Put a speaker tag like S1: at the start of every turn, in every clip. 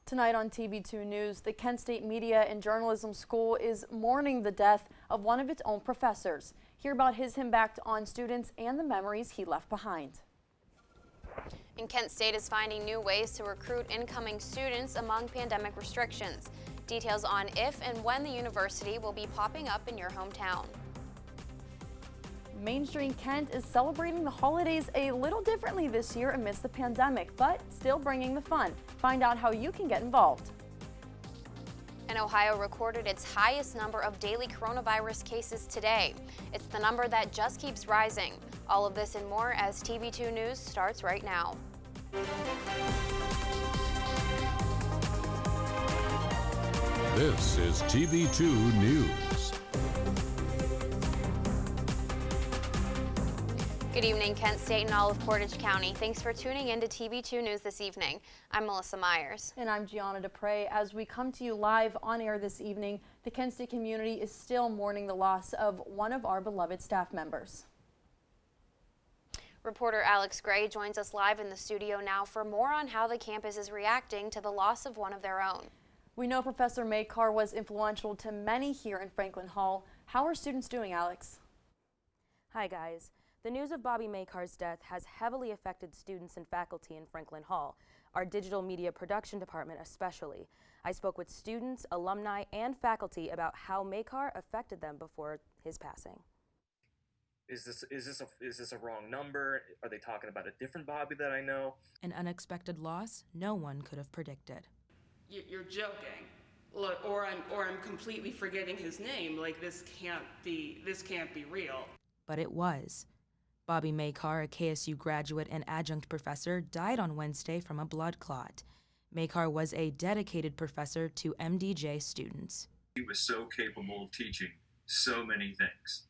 S1: Tonight on TV2 News, the Kent State Media and Journalism School is mourning the death of one of its own professors. Hear about his impact on students and the memories he left behind.
S2: And Kent State is finding new ways to recruit incoming students among pandemic restrictions. Details on if and when the university will be popping up in your hometown.
S1: Mainstream Kent is celebrating the holidays a little differently this year amidst the pandemic, but still bringing the fun. Find out how you can get involved.
S2: And Ohio recorded its highest number of daily coronavirus cases today. It's the number that just keeps rising. All of this and more as TV2 News starts right now.
S3: This is TV2 News.
S2: Good evening, Kent State and all of Portage County. Thanks for tuning in to TV2 News this evening. I'm Melissa Meyers.
S1: And I'm Gianna DaPra. As we come to you live on air this evening, the Kent State community is still mourning the loss of one of our beloved staff members.
S2: Reporter Alex Gray joins us live in the studio now for more on how the campus is reacting to the loss of one of their own.
S1: We know Professor Makar was influential to many here in Franklin Hall. How are students doing, Alex?
S4: Hi, guys. The news of Bobby Makar's death has heavily affected students and faculty in Franklin Hall, our digital media production department especially. I spoke with students, alumni, and faculty about how Makar affected them before his passing.
S5: Is this a wrong number? Are they talking about a different Bobby that I know?
S4: An unexpected loss no one could have predicted.
S6: You're joking, or I'm completely forgetting his name. Like this can't be real.
S4: But it was. Bobby Makar, a KSU graduate and adjunct professor, died on Wednesday from a blood clot. Makar was a dedicated professor to MDJ students.
S7: He was so capable of teaching so many things.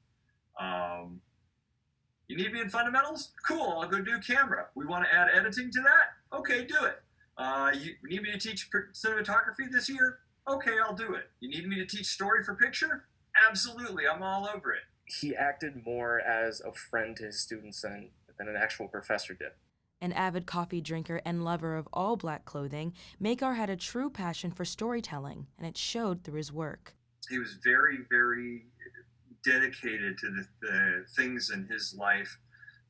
S7: You need me in fundamentals? Cool, I'll go do camera. We want to add editing to that? Okay, do it. You need me to teach cinematography this year? Okay, I'll do it. You need me to teach story for picture? Absolutely, I'm all over it.
S5: He acted more as a friend to his students than an actual professor did.
S4: An avid coffee drinker and lover of all black clothing, Makar had a true passion for storytelling, and it showed through his work.
S7: He was very, very dedicated to the things in his life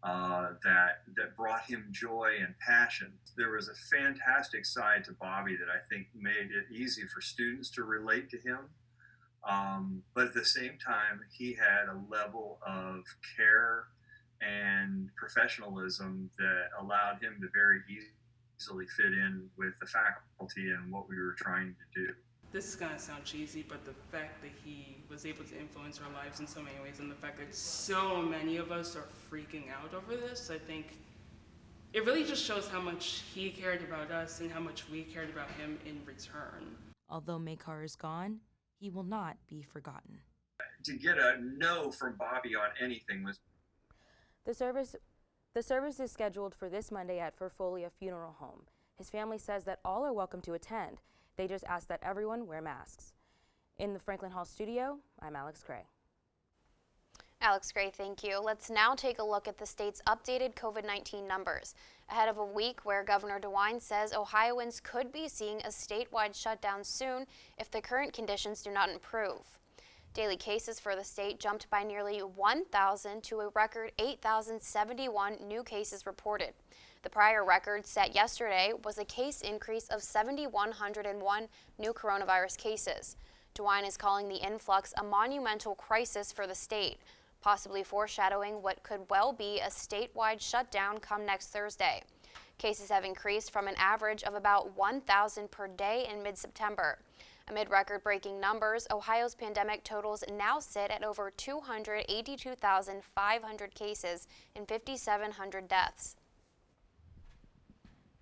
S7: that brought him joy and passion. There was a fantastic side to Bobby that I think made it easy for students to relate to him. But at the same time, he had a level of care and professionalism that allowed him to very easily fit in with the faculty and what we were trying to do.
S6: This is gonna sound cheesy, but the fact that he was able to influence our lives in so many ways, and the fact that so many of us are freaking out over this, I think it really just shows how much he cared about us and how much we cared about him in return.
S4: Although Makar is gone, he will not be forgotten.
S7: To get a no from Bobby on anything was...
S4: The service is scheduled for this Monday at Ferfolia Funeral Home. His family says that all are welcome to attend. They just ask that everyone wear masks. In the Franklin Hall studio, I'm Alex Gray.
S2: Alex Gray, thank you. Let's now take a look at the state's updated COVID-19 numbers. Ahead of a week where Governor DeWine says Ohioans could be seeing a statewide shutdown soon if the current conditions do not improve. Daily cases for the state jumped by nearly 1,000 to a record 8,071 new cases reported. The prior record set yesterday was a case increase of 7,101 new coronavirus cases. DeWine is calling the influx a monumental crisis for the state, possibly foreshadowing what could well be a statewide shutdown come next Thursday. Cases have increased from an average of about 1,000 per day in mid-September. Amid record-breaking numbers, Ohio's pandemic totals now sit at over 282,500 cases and 5,700 deaths.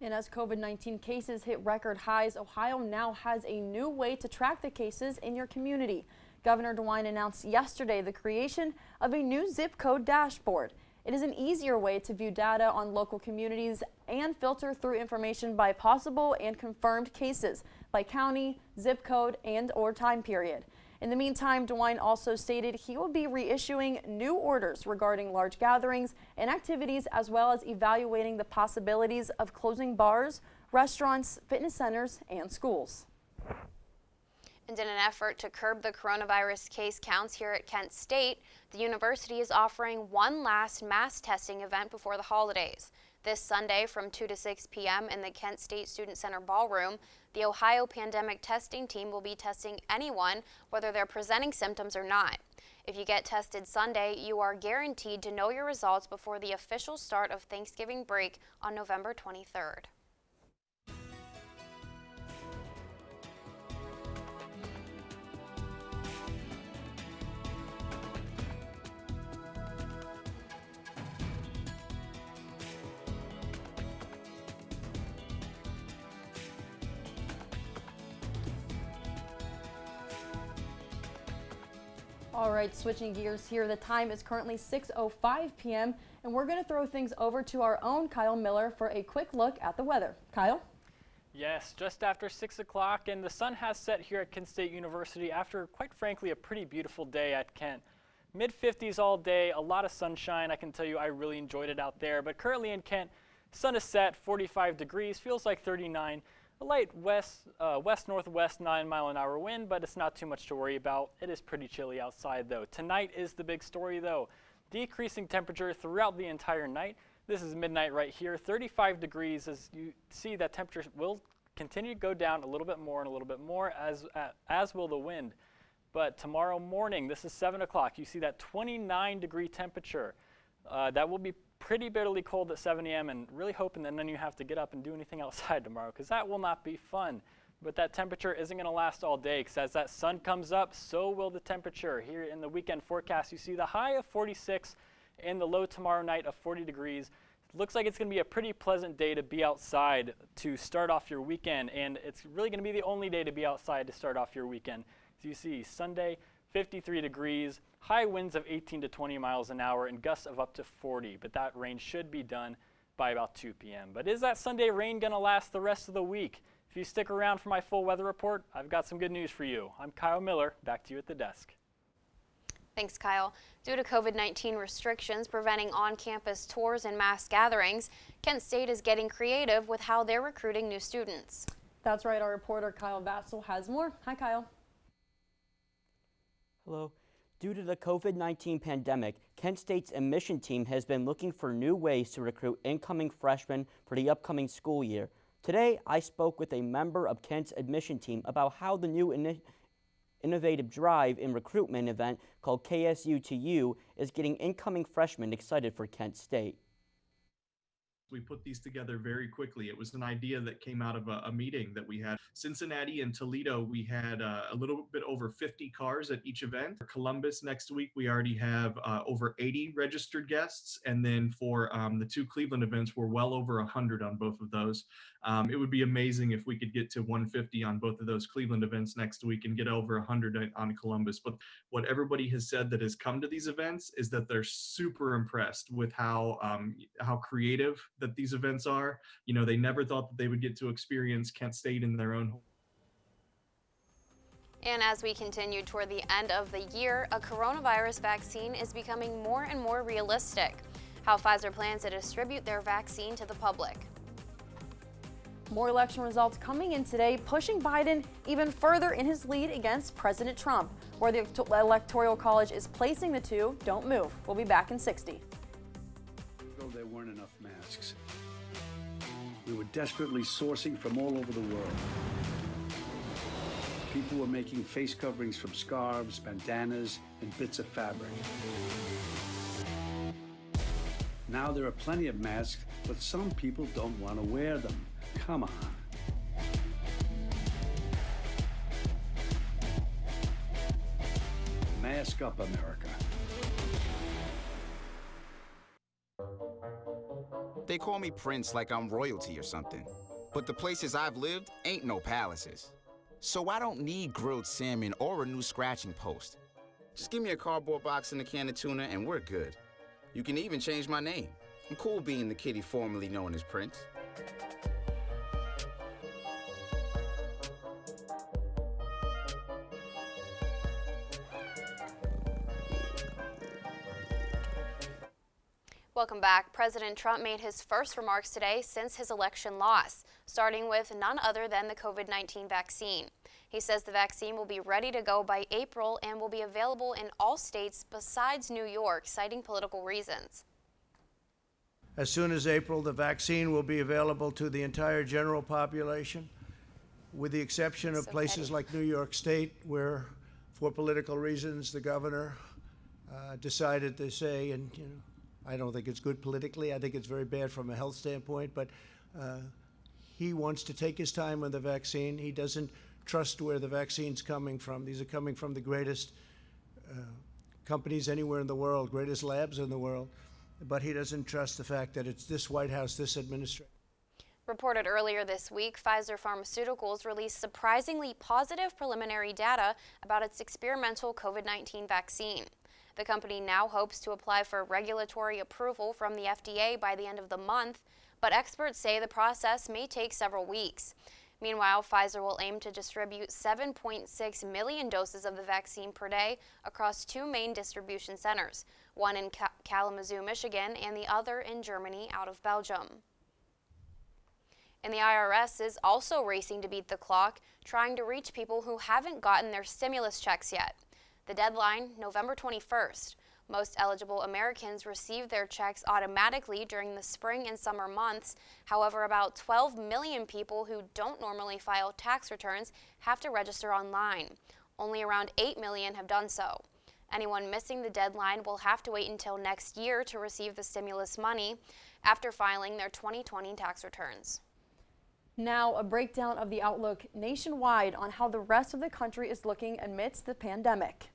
S1: And as COVID-19 cases hit record highs, Ohio now has a new way to track the cases in your community. Governor DeWine announced yesterday the creation of a new zip code dashboard. It is an easier way to view data on local communities and filter through information by possible and confirmed cases, by county, zip code, and/or time period. In the meantime, DeWine also stated he will be reissuing new orders regarding large gatherings and activities, as well as evaluating the possibilities of closing bars, restaurants, fitness centers, and schools.
S2: And in an effort to curb the coronavirus case counts here at Kent State, the university is offering one last mass testing event before the holidays. This Sunday from 2 to 6 p.m. in the Kent State Student Center Ballroom, the Ohio Pandemic Testing Team will be testing anyone, whether they're presenting symptoms or not. If you get tested Sunday, you are guaranteed to know your results before the official start of Thanksgiving break on November 23rd.
S1: All right, switching gears here. The time is currently 6:05 p.m. and we're going to throw things over to our own Kyle Miller for a quick look at the weather. Kyle?
S8: Yes, just after 6 o'clock, and the sun has set here at Kent State University after, quite frankly, a pretty beautiful day at Kent. Mid-50s all day, a lot of sunshine. I can tell you I really enjoyed it out there. But currently in Kent, sun is set, 45 degrees, feels like 39. A light west-northwest 9-mile-an-hour wind, but it's not too much to worry about. It is pretty chilly outside, though. Tonight is the big story, though. Decreasing temperature throughout the entire night. This is midnight right here, 35 degrees. As you see, that temperature will continue to go down a little bit more and a little bit more, as will the wind. But tomorrow morning, this is 7 o'clock, you see that 29-degree temperature. That will be pretty bitterly cold at 7 a.m. and really hoping that none of you have to get up and do anything outside tomorrow, because that will not be fun. But that temperature isn't going to last all day, because as that sun comes up, so will the temperature. Here in the weekend forecast, you see the high of 46 and the low tomorrow night of 40 degrees. It looks like it's going to be a pretty pleasant day to be outside to start off your weekend, and it's really going to be the only day to be outside to start off your weekend. As you see, Sunday, 53 degrees, high winds of 18 to 20 miles an hour, and gusts of up to 40, but that rain should be done by about 2 p.m. But is that Sunday rain going to last the rest of the week? If you stick around for my full weather report, I've got some good news for you. I'm Kyle Miller, back to you at the desk.
S2: Thanks, Kyle. Due to COVID-19 restrictions preventing on-campus tours and mass gatherings, Kent State is getting creative with how they're recruiting new students.
S1: That's right, our reporter Kyle Vasil has more. Hi, Kyle.
S9: Hello. Due to the COVID-19 pandemic, Kent State's admission team has been looking for new ways to recruit incoming freshmen for the upcoming school year. Today, I spoke with a member of Kent's admission team about how the new innovative drive in recruitment event called KSU2U is getting incoming freshmen excited for Kent State.
S10: We put these together very quickly. It was an idea that came out of a meeting that we had. Cincinnati and Toledo, we had a little bit over 50 cars at each event. For Columbus next week, we already have over 80 registered guests. And then for the two Cleveland events, we're well over 100 on both of those. It would be amazing if we could get to 150 on both of those Cleveland events next week and get over 100 on Columbus. But what everybody has said that has come to these events is that they're super impressed with how creative that these events are. You know, they never thought that they would get to experience Kent State in their own home.
S2: And as we continue toward the end of the year, a coronavirus vaccine is becoming more and more realistic. How Pfizer plans to distribute their vaccine to the public.
S1: More election results coming in today, pushing Biden even further in his lead against President Trump. Where the Electoral College is placing the two, don't move. We'll be back in 60.
S11: There weren't enough masks. We were desperately sourcing from all over the world. People were making face coverings from scarves, bandanas, and bits of fabric. Now there are plenty of masks, but some people don't want to wear them. Come on. Mask up, America.
S12: They call me Prince like I'm royalty or something. But the places I've lived ain't no palaces. So I don't need grilled salmon or a new scratching post. Just give me a cardboard box and a can of tuna and we're good. You can even change my name. I'm cool being the kitty formerly known as Prince.
S2: Welcome back. President Trump made his first remarks today since his election loss, starting with none other than the COVID-19 vaccine. He says the vaccine will be ready to go by April and will be available in all states besides New York, citing political reasons.
S13: As soon as April, the vaccine will be available to the entire general population, with the exception of places like New York State, where, for political reasons, the governor decided to say, and I don't think it's good politically. I think it's very bad from a health standpoint, but he wants to take his time with the vaccine. He doesn't trust where the vaccine's coming from. These are coming from the greatest companies anywhere in the world, greatest labs in the world, but he doesn't trust the fact that it's this White House, this administration.
S2: Reported earlier this week, Pfizer Pharmaceuticals released surprisingly positive preliminary data about its experimental COVID-19 vaccine. The company now hopes to apply for regulatory approval from the FDA by the end of the month, but experts say the process may take several weeks. Meanwhile, Pfizer will aim to distribute 7.6 million doses of the vaccine per day across two main distribution centers, one in Kalamazoo, Michigan, and the other in Germany out of Belgium. And the IRS is also racing to beat the clock, trying to reach people who haven't gotten their stimulus checks yet. The deadline, November 21st. Most eligible Americans receive their checks automatically during the spring and summer months. However, about 12 million people who don't normally file tax returns have to register online. Only around 8 million have done so. Anyone missing the deadline will have to wait until next year to receive the stimulus money after filing their 2020 tax returns.
S1: Now, a breakdown of the outlook nationwide on how the rest of the country is looking amidst the pandemic.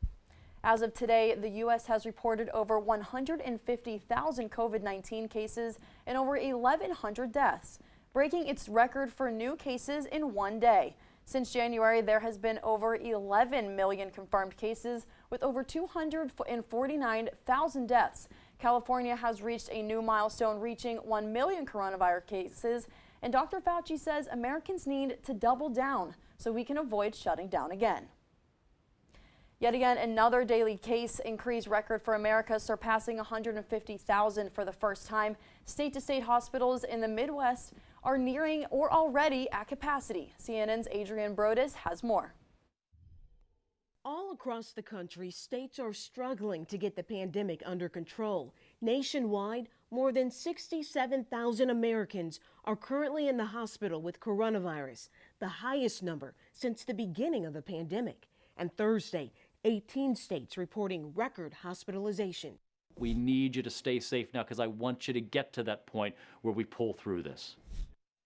S1: As of today, the U.S. has reported over 150,000 COVID-19 cases and over 1,100 deaths, breaking its record for new cases in one day. Since January, there has been over 11 million confirmed cases with over 249,000 deaths. California has reached a new milestone, reaching 1 million coronavirus cases, and Dr. Fauci says Americans need to double down so we can avoid shutting down again. Yet again, another daily case increase record for America, surpassing 150,000 for the first time. State-to-state hospitals in the Midwest are nearing or already at capacity. CNN's Adrienne Brodus has more.
S14: All across the country, states are struggling to get the pandemic under control. Nationwide, more than 67,000 Americans are currently in the hospital with coronavirus, the highest number since the beginning of the pandemic. And Thursday, 18 states reporting record hospitalization.
S15: We need you to stay safe now because I want you to get to that point where we pull through this.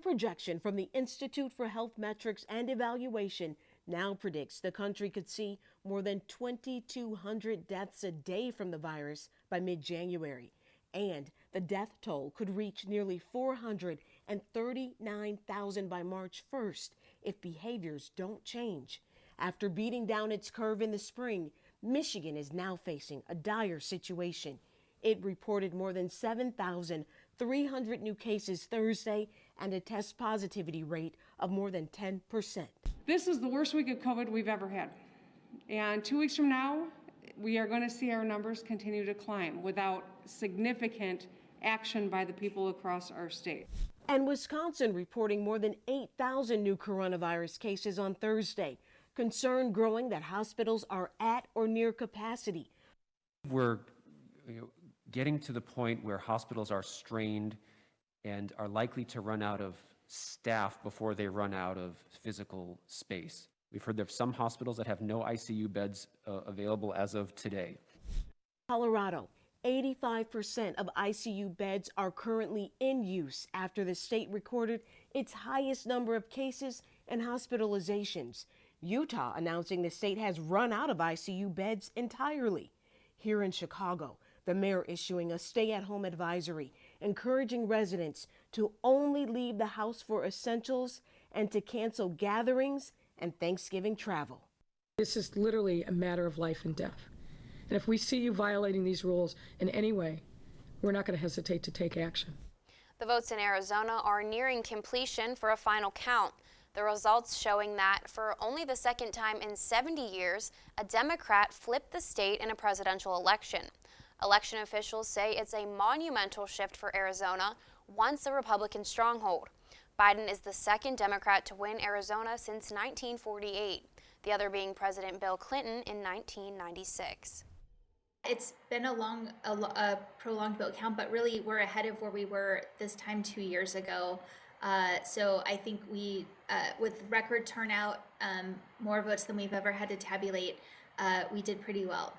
S14: Projection from the Institute for Health Metrics and Evaluation now predicts the country could see more than 2,200 deaths a day from the virus by mid-January. And the death toll could reach nearly 439,000 by March 1st if behaviors don't change. After beating down its curve in the spring, Michigan is now facing a dire situation. It reported more than 7,300 new cases Thursday and a test positivity rate of more than 10%.
S16: This is the worst week of COVID we've ever had. And 2 weeks from now, we are going to see our numbers continue to climb without significant action by the people across our state.
S14: And Wisconsin reporting more than 8,000 new coronavirus cases on Thursday. Concern growing that hospitals are at or near capacity.
S17: We're getting to the point where hospitals are strained and are likely to run out of staff before they run out of physical space. We've heard of some hospitals that have no ICU beds available as of today.
S14: Colorado, 85% of ICU beds are currently in use after the state recorded its highest number of cases and hospitalizations. Utah announcing the state has run out of ICU beds entirely. Here in Chicago, the mayor issuing a stay-at-home advisory, encouraging residents to only leave the house for essentials and to cancel gatherings and Thanksgiving travel.
S18: This is literally a matter of life and death. And if we see you violating these rules in any way, we're not going to hesitate to take action.
S2: The votes in Arizona are nearing completion for a final count. The results showing that for only the second time in 70 years, a Democrat flipped the state in a presidential election. Election officials say it's a monumental shift for Arizona, once a Republican stronghold. Biden is the second Democrat to win Arizona since 1948, the other being President Bill Clinton in 1996.
S19: It's been a prolonged vote count, but really we're ahead of where we were this time 2 years ago. So I think we, with record turnout, more votes than we've ever had to tabulate, we did pretty well.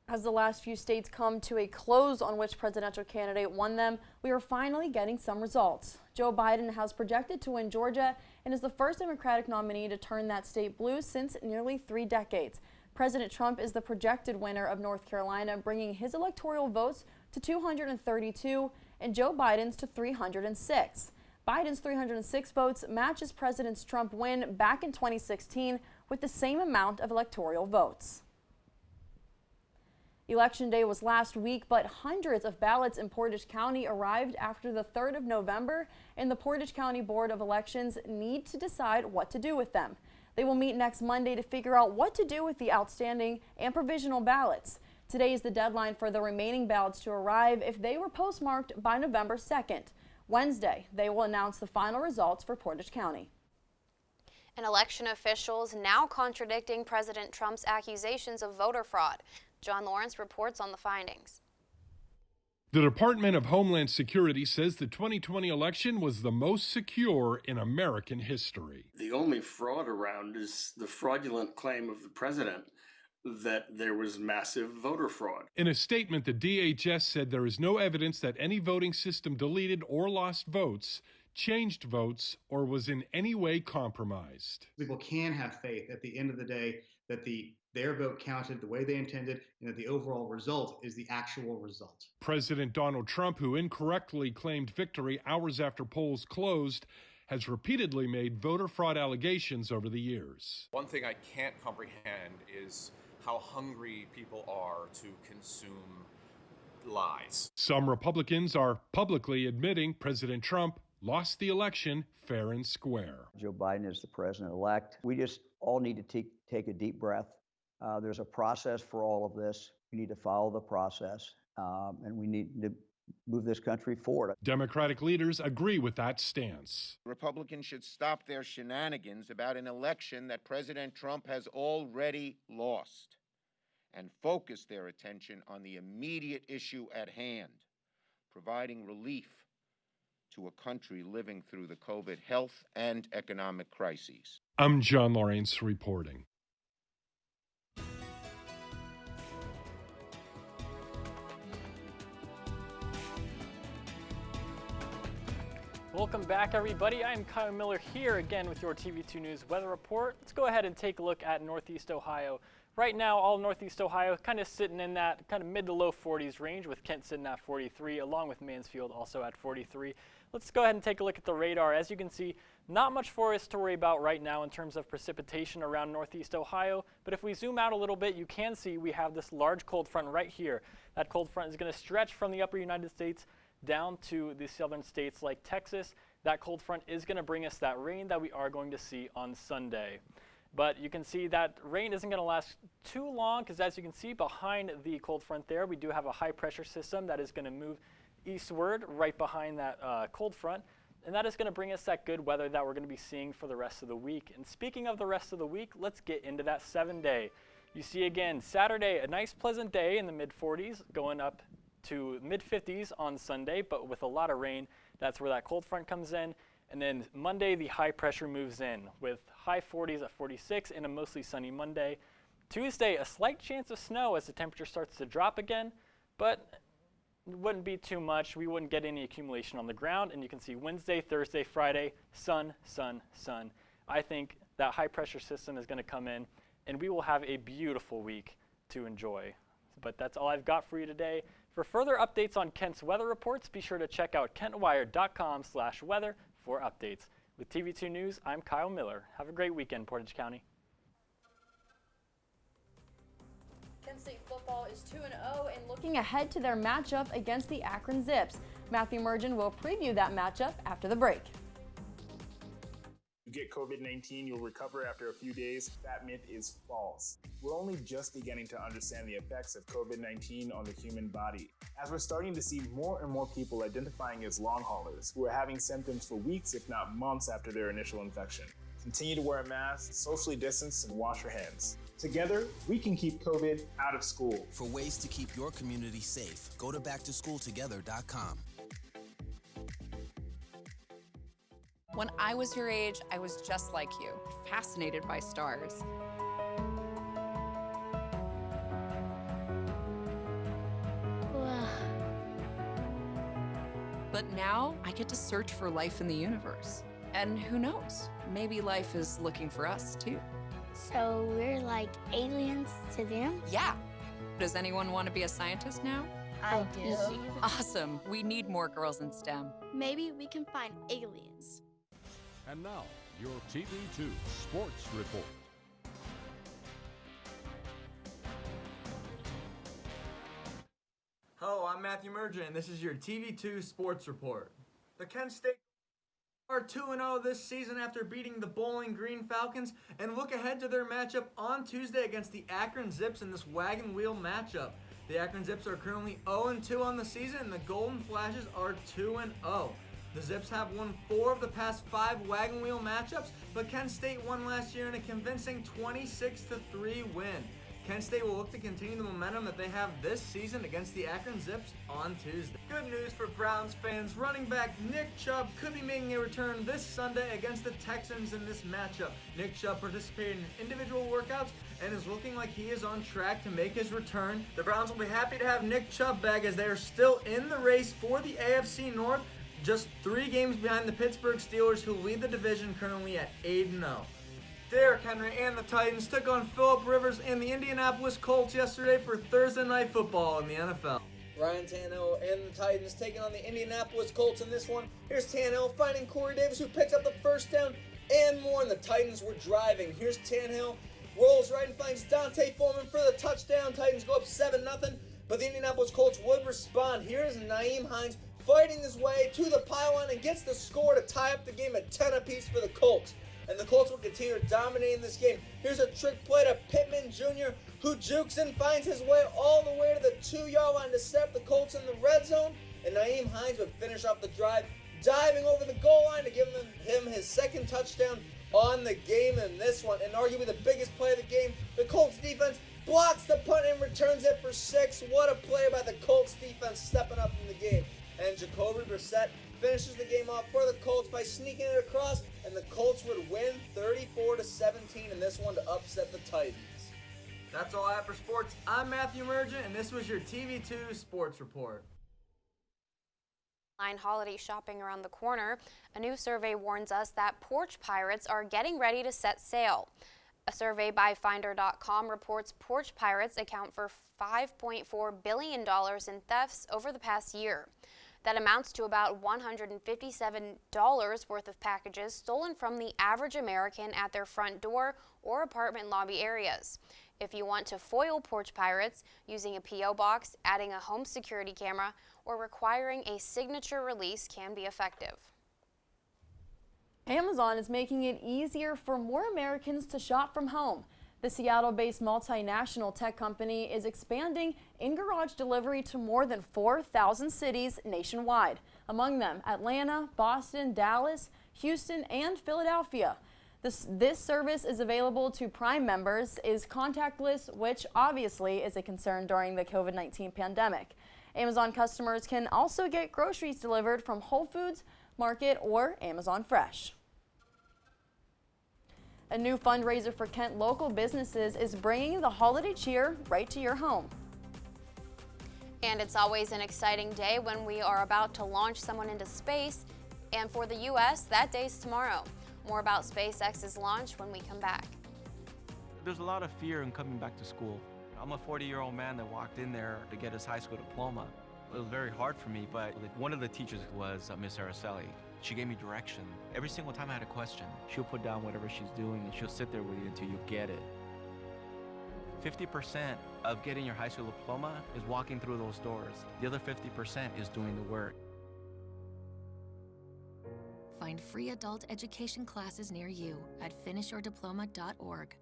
S1: As the last few states come to a close on which presidential candidate won them, we are finally getting some results. Joe Biden has projected to win Georgia and is the first Democratic nominee to turn that state blue since nearly 3 decades. President Trump is the projected winner of North Carolina, bringing his electoral votes to 232 and Joe Biden's to 306. Biden's 306 votes matches President Trump's win back in 2016 with the same amount of electoral votes. Election day was last week, but hundreds of ballots in Portage County arrived after the 3rd of November, and the Portage County Board of Elections need to decide what to do with them. They will meet next Monday to figure out what to do with the outstanding and provisional ballots. Today is the deadline for the remaining ballots to arrive if they were postmarked by November 2nd. Wednesday, they will announce the final results for Portage County.
S2: And election officials now contradicting President Trump's accusations of voter fraud. John Lawrence reports on the findings.
S3: The Department of Homeland Security says the 2020 election was the most secure in American history.
S20: The only fraud around is the fraudulent claim of the president that there was massive voter fraud.
S3: In a statement, the DHS said there is no evidence that any voting system deleted or lost votes, changed votes, or was in any way compromised.
S21: People can have faith at the end of the day that their vote counted the way they intended and that the overall result is the actual result.
S3: President Donald Trump, who incorrectly claimed victory hours after polls closed, has repeatedly made voter fraud allegations over the years.
S22: One thing I can't comprehend is how hungry people are to consume lies.
S3: Some Republicans are publicly admitting President Trump lost the election fair and square.
S23: Joe Biden is the president-elect. We just all need to take a deep breath. There's a process for all of this. We need to follow the process, and we need to move this country forward.
S3: Democratic leaders agree with that stance.
S24: Republicans should stop their shenanigans about an election that President Trump has already lost and focus their attention on the immediate issue at hand, providing relief to a country living through the COVID health and economic crises.
S3: I'm John Lawrence reporting.
S8: Welcome back, everybody. I'm Kyle Miller here again with your TV2 News weather report. Let's go ahead and take a look at Northeast Ohio. Right now, all Northeast Ohio kind of sitting in that kind of mid to low 40s range, with Kent sitting at 43, along with Mansfield also at 43. Let's go ahead and take a look at the radar. As you can see, not much for us to worry about right now in terms of precipitation around Northeast Ohio, but if we zoom out a little bit, you can see we have this large cold front right here. That cold front is going to stretch from the upper United States down to the southern states like Texas. That cold front is going to bring us that rain that we are going to see on Sunday. But you can see that rain isn't going to last too long, because as you can see behind the cold front there, we do have a high pressure system that is going to move eastward right behind that cold front. And that is going to bring us that good weather that we're going to be seeing for the rest of the week. And speaking of the rest of the week, let's get into that 7-day. You see again, Saturday, a nice pleasant day in the mid-40s, going up to mid-50s on Sunday, but with a lot of rain. That's where that cold front comes in. And then Monday, the high pressure moves in with high 40s at 46 and a mostly sunny Monday. Tuesday, a slight chance of snow as the temperature starts to drop again, but it wouldn't be too much. We wouldn't get any accumulation on the ground. And you can see Wednesday, Thursday, Friday, sun, sun, sun. I think that high pressure system is going to come in, and we will have a beautiful week to enjoy. But that's all I've got for you today. For further updates on Kent's weather reports, be sure to check out kentwire.com/weather for updates. With TV2 News, I'm Kyle Miller. Have a great weekend, Portage County.
S1: Kent State football is 2-0 and looking ahead to their matchup against the Akron Zips. Matthew Mergen will preview that matchup after the break.
S4: you get COVID-19, you'll recover after a few days. That myth is false. We're only just beginning to understand the effects of COVID-19 on the human body, as we're starting to see more and more people identifying as long haulers who are having symptoms for weeks, if not months, after their initial infection. Continue to wear a mask, socially distance, and wash your hands. Together, we can keep COVID out of school.
S5: For ways to keep your community safe, go to backtoschooltogether.com.
S6: When I was your age, I was just like you, fascinated by stars. But now I get to search for life in the universe. And who knows, maybe life is looking for us too.
S7: So we're like aliens to them?
S6: Yeah. Does anyone want to be a scientist now?
S7: I do.
S6: Awesome. We need more girls in STEM.
S7: Maybe we can find aliens.
S25: And now, your TV2 Sports Report.
S26: Hello, I'm Matthew Mergen, and this is your TV2 Sports Report. The Kent State are 2-0 this season after beating the Bowling Green Falcons, and look ahead to their matchup on Tuesday against the Akron Zips in this wagon wheel matchup. The Akron Zips are currently 0-2 on the season, and the Golden Flashes are 2-0. The Zips have won 4 of the past 5 wagon wheel matchups, but Kent State won last year in a convincing 26-3 win. Kent State will look to continue the momentum that they have this season against the Akron Zips on Tuesday. Good news for Browns fans. Running back Nick Chubb could be making a return this Sunday against the Texans in this matchup. Nick Chubb participated in individual workouts and is looking like he is on track to make his return. The Browns will be happy to have Nick Chubb back as they are still in the race for the AFC North, just 3 games behind the Pittsburgh Steelers, who lead the division currently at 8-0. Derrick Henry and the Titans took on Phillip Rivers and the Indianapolis Colts yesterday for Thursday Night Football in the NFL. Ryan Tannehill and the Titans taking on the Indianapolis Colts in this one. Here's Tannehill finding Corey Davis, who picks up the first down and more, and the Titans were driving. Here's Tannehill, rolls right and finds Dante Foreman for the touchdown. Titans go up 7-0, but the Indianapolis Colts would respond. Here's Nyheim Hines fighting his way to the pylon and gets the score to tie up the game at 10 apiece for the Colts. And the Colts will continue dominating this game. Here's a trick play to Pittman Jr., who jukes and finds his way all the way to the 2-yard line to set up the Colts in the red zone. And Nyheim Hines would finish off the drive, diving over the goal line to give him his second touchdown on the game in this one. And arguably the biggest play of the game, the Colts defense blocks the punt and returns it for 6. What a play by the Colts defense stepping up in the game. And Jacoby Brissett finishes the game off for the Colts by sneaking it across, and the Colts would win 34-17 in this one to upset the Titans. That's all I have for sports. I'm Matthew Mergen, and this was your TV2 Sports Report.
S2: Holiday shopping around the corner. A new survey warns us that porch pirates are getting ready to set sail. A survey by Finder.com reports porch pirates account for $5.4 billion in thefts over the past year. That amounts to about $157 worth of packages stolen from the average American at their front door or apartment lobby areas. If you want to foil porch pirates, using a P.O. box, adding a home security camera, or requiring a signature release can be effective.
S1: Amazon is making it easier for more Americans to shop from home. The Seattle-based multinational tech company is expanding in-garage delivery to more than 4,000 cities nationwide, among them Atlanta, Boston, Dallas, Houston, and Philadelphia. This service is available to Prime members, is contactless, which obviously is a concern during the COVID-19 pandemic. Amazon customers can also get groceries delivered from Whole Foods Market or Amazon Fresh. A new fundraiser for Kent local businesses is bringing the holiday cheer right to your home.
S2: And it's always an exciting day when we are about to launch someone into space. And for the U.S., that day's tomorrow. More about SpaceX's launch when we come back.
S27: There's a lot of fear in coming back to school. I'm a 40-year-old man that walked in there to get his high school diploma. It was very hard for me, but one of the teachers was Miss Araceli. She gave me direction. Every single time I had a question, she'll put down whatever she's doing and she'll sit there with you until you get it. 50% of getting your high school diploma is walking through those doors. The other 50% is doing the work.
S9: find free adult education classes near you at finishyourdiploma.org.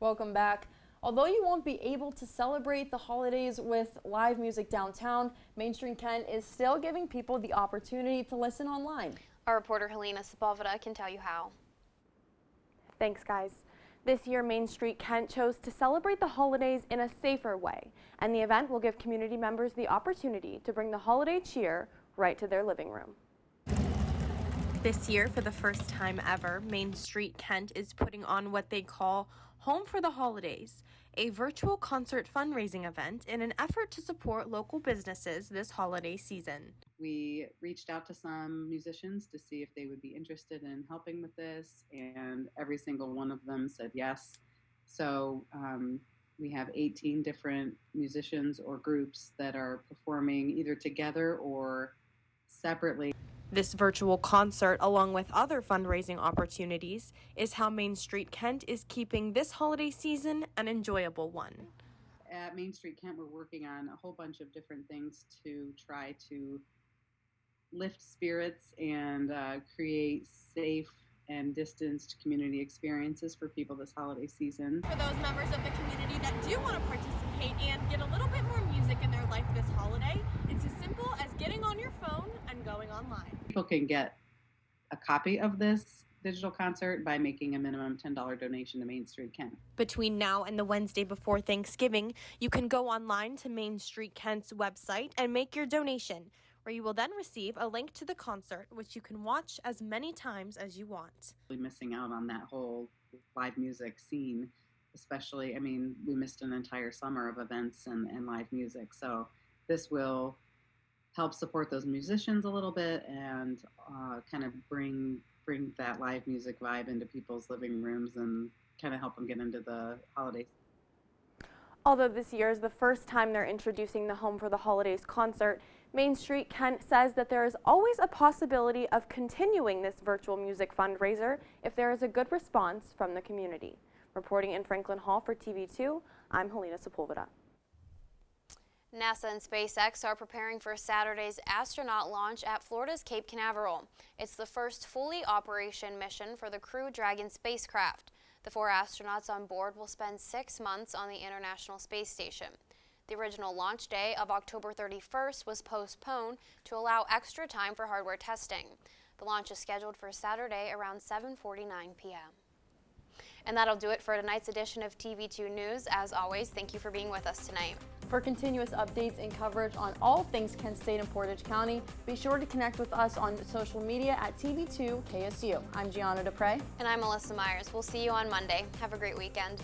S1: Welcome back. Although you won't be able to celebrate the holidays with live music downtown, Main Street Kent is still giving people the opportunity to listen online.
S2: Our reporter Halena Sepulveda can tell you how.
S10: Thanks, guys. This year, Main Street Kent chose to celebrate the holidays in a safer way, and the event will give community members the opportunity to bring the holiday cheer right to their living room. This year, for the first time ever, Main Street Kent is putting on what they call Home for the Holidays, a virtual concert fundraising event in an effort to support local businesses this holiday season.
S11: We reached out to some musicians to see if they would be interested in helping with this, and every single one of them said yes. So we have 18 different musicians or groups that are performing either together or separately.
S10: This virtual concert, along with other fundraising opportunities, is how Main Street Kent is keeping this holiday season an enjoyable one.
S11: At Main Street Kent, we're working on a whole bunch of different things to try to lift spirits and create safe and distanced community experiences for people this holiday season.
S10: For those members of the community that do want to participate and get a little bit more music in their life this holiday, it's as simple as getting on your phone and going online.
S11: People can get a copy of this digital concert by making a minimum $10 donation to Main Street Kent.
S10: Between now and the Wednesday before Thanksgiving, you can go online to Main Street Kent's website and make your donation, where you will then receive a link to the concert, which you can watch as many times as you want.
S11: Really missing out on that whole live music scene, especially, we missed an entire summer of events and live music. So this will help support those musicians a little bit and kind of bring that live music vibe into people's living rooms and kind of help them get into the holidays.
S10: Although this year is the first time they're introducing the Home for the Holidays concert, Main Street Kent says that there is always a possibility of continuing this virtual music fundraiser if there is a good response from the community. Reporting in Franklin Hall for TV2, I'm Halena Sepulveda.
S2: NASA and SpaceX are preparing for Saturday's astronaut launch at Florida's Cape Canaveral. It's the first fully operation mission for the Crew Dragon spacecraft. The 4 astronauts on board will spend 6 months on the International Space Station. The original launch day of October 31st was postponed to allow extra time for hardware testing. The launch is scheduled for Saturday around 7:49 p.m. And that'll do it for tonight's edition of TV2 News. As always, thank you for being with us tonight.
S1: For continuous updates and coverage on all things Kent State and Portage County, be sure to connect with us on social media at TV2 KSU. I'm Gianna DaPra.
S2: And I'm Melissa Meyers. We'll see you on Monday. Have a great weekend.